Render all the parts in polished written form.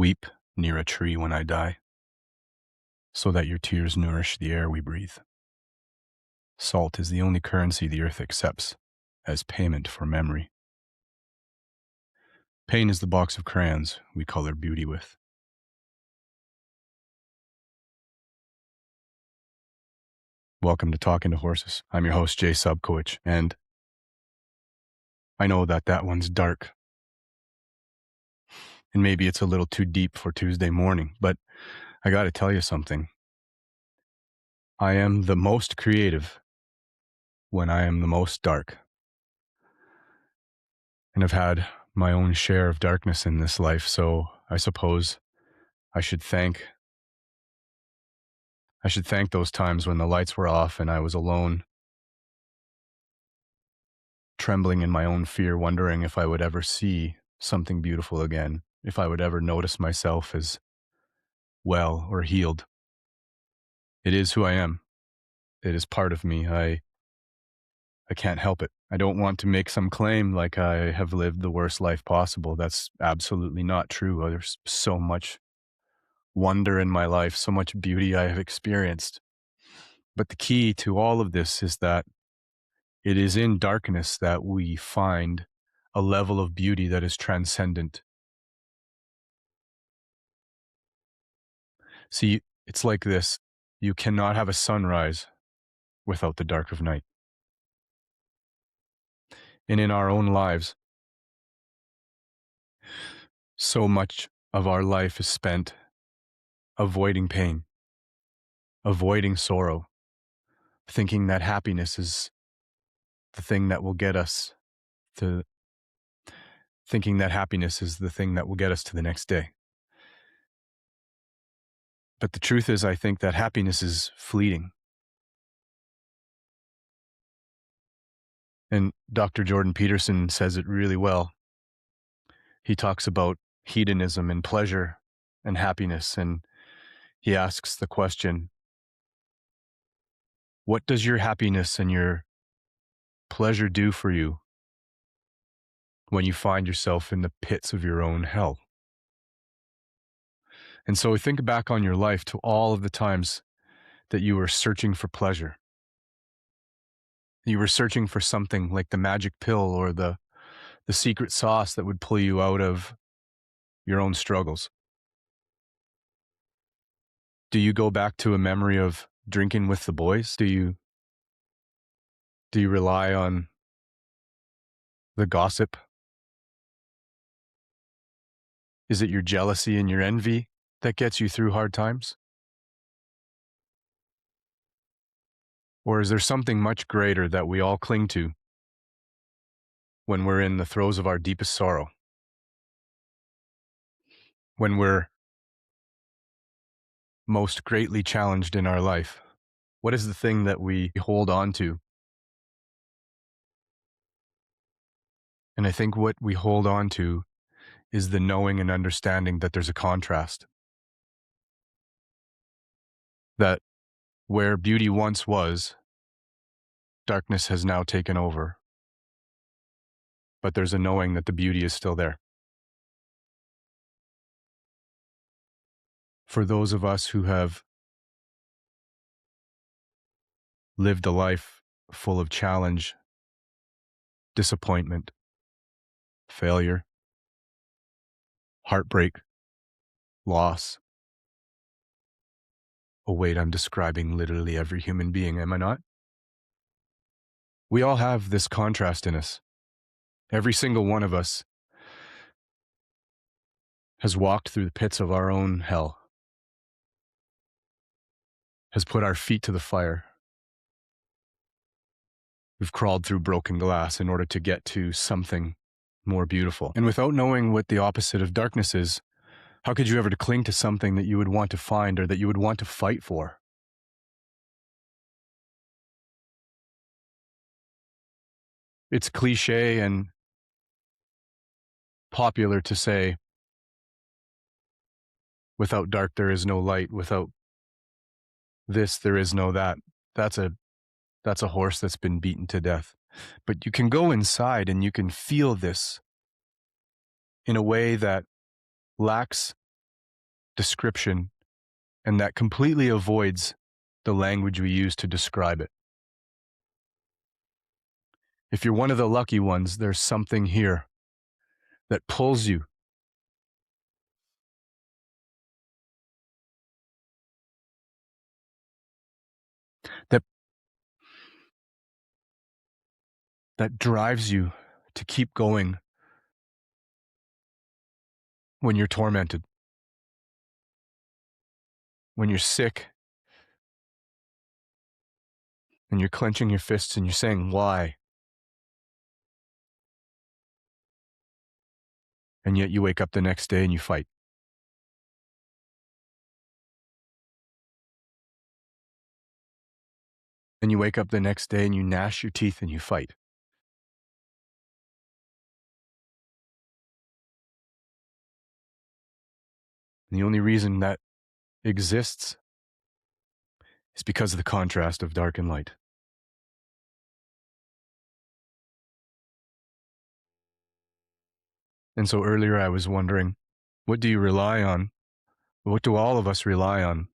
Weep near a tree when I die, so that your tears nourish the air we breathe. Salt is the only currency the earth accepts as payment for memory. Pain is the box of crayons we color beauty with. Welcome to Talking to Horses. I'm your host, Jay Subkowicz, and I know that one's dark. And maybe it's a little too deep for Tuesday morning, but I gotta tell you something. I am the most creative when I am the most dark. And I've had my own share of darkness in this life, so I suppose I should thank those times when the lights were off and I was alone, trembling in my own fear, wondering if I would ever see something beautiful again, if I would ever notice myself as well or healed. It is who I am. It is part of me. I can't help it. I don't want to make some claim like I have lived the worst life possible. That's absolutely not true. There's so much wonder in my life, so much beauty I have experienced. But the key to all of this is that it is in darkness that we find a level of beauty that is transcendent. See, it's like this. You cannot have a sunrise without the dark of night. And in our own lives, so much of our life is spent avoiding pain, avoiding sorrow, thinking that happiness is the thing that will get us to thinking that happiness is the thing that will get us to the next day. But the truth is, I think that happiness is fleeting. And Dr. Jordan Peterson says it really well. He talks about hedonism and pleasure and happiness, and he asks the question, what does your happiness and your pleasure do for you when you find yourself in the pits of your own hell? And so think back on your life to all of the times that you were searching for pleasure. You were searching for something like the magic pill or the secret sauce that would pull you out of your own struggles. Do you go back to a memory of drinking with the boys? Do you rely on the gossip? Is it your jealousy and your envy that gets you through hard times? Or is there something much greater that we all cling to when we're in the throes of our deepest sorrow? When we're most greatly challenged in our life? What is the thing that we hold on to? And I think what we hold on to is the knowing and understanding that there's a contrast. That where beauty once was, darkness has now taken over. But there's a knowing that the beauty is still there. For those of us who have lived a life full of challenge, disappointment, failure, heartbreak, loss. Oh wait, I'm describing literally every human being, am I not? We all have this contrast in us. Every single one of us has walked through the pits of our own hell, has put our feet to the fire. We've crawled through broken glass in order to get to something more beautiful. And without knowing what the opposite of darkness is, how could you ever cling to something that you would want to find or that you would want to fight for? It's cliche and popular to say, without dark, there is no light. Without this, there is no that. That's a horse that's been beaten to death. But you can go inside and you can feel this in a way that lacks description and that completely avoids the language we use to describe it. If you're one of the lucky ones, there's something here that pulls you, that that drives you to keep going when you're tormented, when you're sick, and you're clenching your fists and you're saying, why? And yet you wake up the next day and you fight. And you wake up the next day and you gnash your teeth and you fight. And the only reason that exists is because of the contrast of dark and light. And so earlier I was wondering, what do you rely on? What do all of us rely on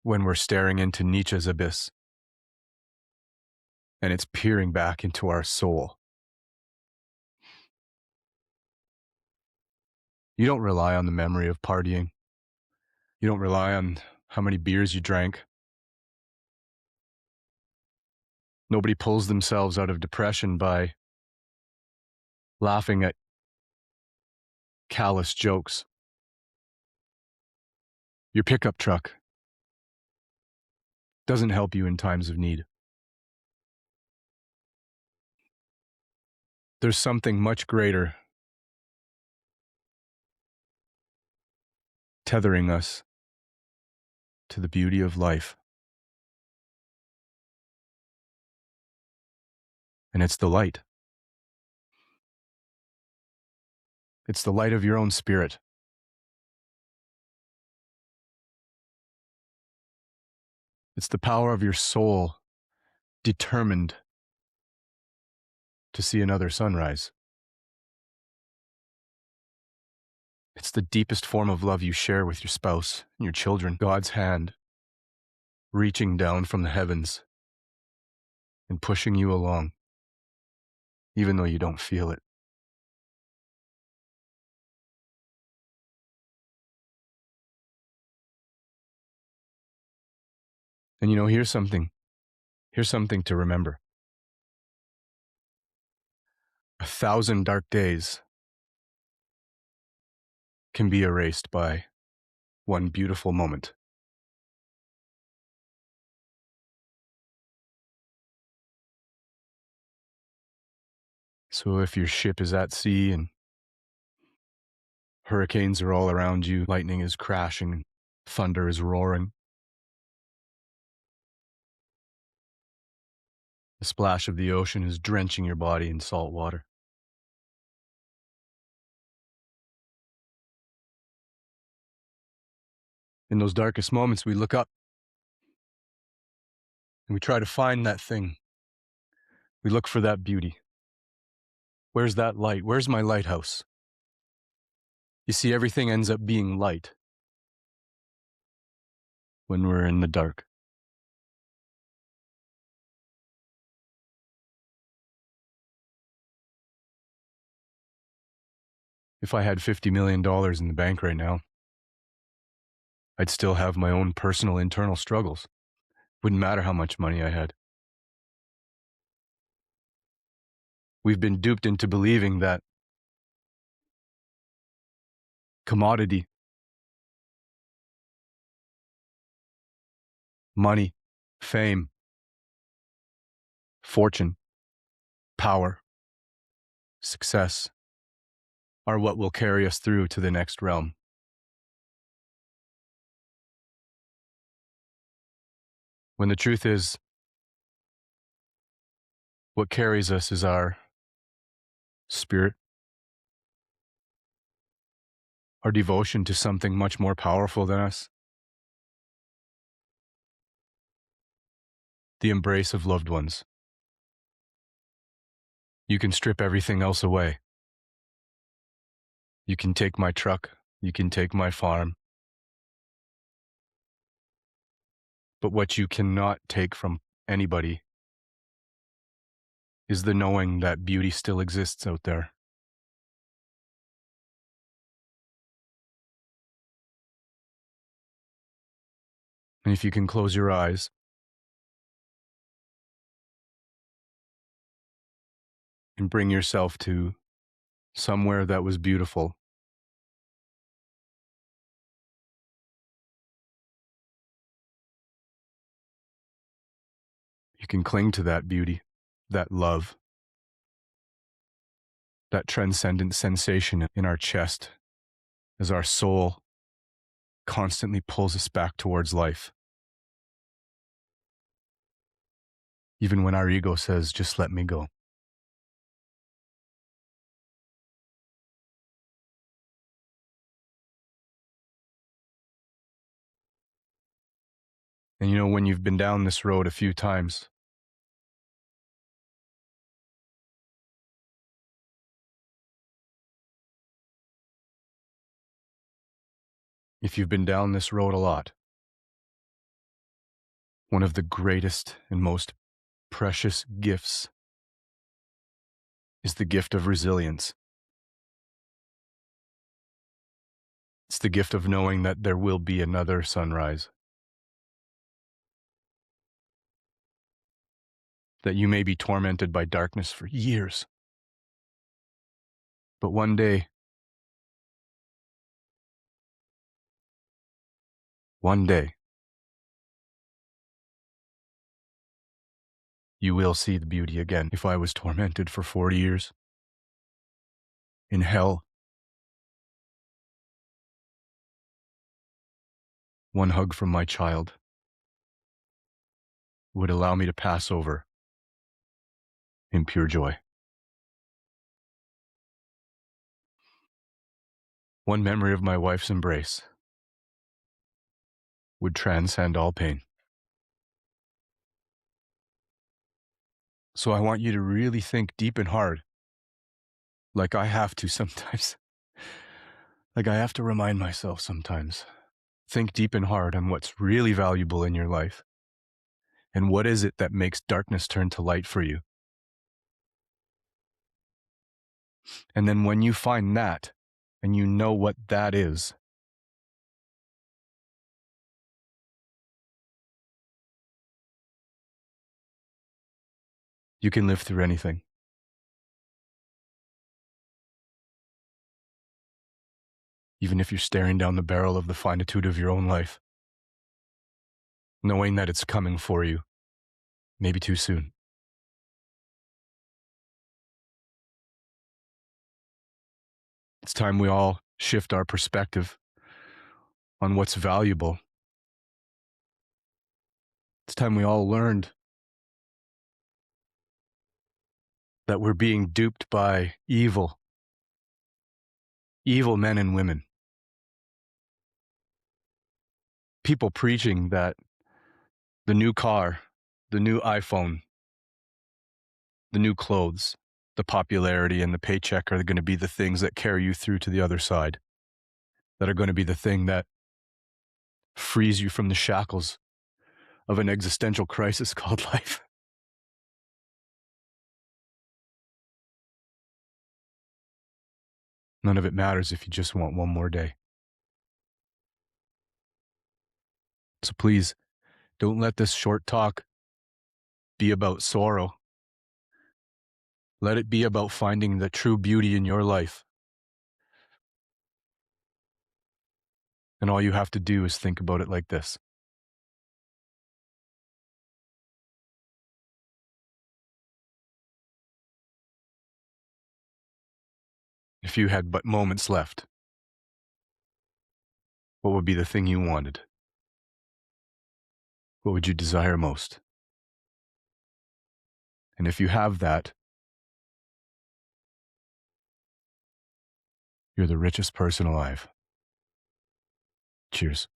when we're staring into Nietzsche's abyss and it's peering back into our soul? You don't rely on the memory of partying. You don't rely on how many beers you drank. Nobody pulls themselves out of depression by laughing at callous jokes. Your pickup truck doesn't help you in times of need. There's something much greater tethering us to the beauty of life. And it's the light. It's the light of your own spirit. It's the power of your soul determined to see another sunrise. It's the deepest form of love you share with your spouse and your children. God's hand reaching down from the heavens and pushing you along, even though you don't feel it. And here's something to remember. 1,000 dark days can be erased by one beautiful moment. So if your ship is at sea and hurricanes are all around you, lightning is crashing, thunder is roaring, the splash of the ocean is drenching your body in salt water. In those darkest moments, we look up and we try to find that thing. We look for that beauty. Where's that light? Where's my lighthouse? You see, everything ends up being light when we're in the dark. If I had $50 million in the bank right now, I'd still have my own personal internal struggles. Wouldn't matter how much money I had. We've been duped into believing that commodity, money, fame, fortune, power, success are what will carry us through to the next realm. When the truth is, what carries us is our spirit, our devotion to something much more powerful than us, the embrace of loved ones. You can strip everything else away. You can take my truck, you can take my farm, but what you cannot take from anybody is the knowing that beauty still exists out there. And if you can close your eyes and bring yourself to somewhere that was beautiful, you can cling to that beauty, that love, that transcendent sensation in our chest as our soul constantly pulls us back towards life. Even when our ego says, just let me go. And you know, when you've been down this road a few times, if you've been down this road a lot, one of the greatest and most precious gifts is the gift of resilience. It's the gift of knowing that there will be another sunrise, that you may be tormented by darkness for years, but one day, you will see the beauty again. If I was tormented for 40 years in hell, one hug from my child would allow me to pass over in pure joy. One memory of my wife's embrace would transcend all pain. So I want you to really think deep and hard, like I have to sometimes. Like I have to remind myself sometimes. Think deep and hard on what's really valuable in your life. And what is it that makes darkness turn to light for you? And then when you find that, and you know what that is, you can live through anything. Even if you're staring down the barrel of the finitude of your own life, knowing that it's coming for you, maybe too soon. It's time we all shift our perspective on what's valuable. It's time we all learned that we're being duped by evil men and women. People preaching that the new car, the new iPhone, the new clothes, the popularity and the paycheck are going to be the things that carry you through to the other side, that are going to be the thing that frees you from the shackles of an existential crisis called life. None of it matters if you just want one more day. So please, don't let this short talk be about sorrow. Let it be about finding the true beauty in your life. And all you have to do is think about it like this. If you had but moments left, what would be the thing you wanted? What would you desire most? And if you have that, you're the richest person alive. Cheers.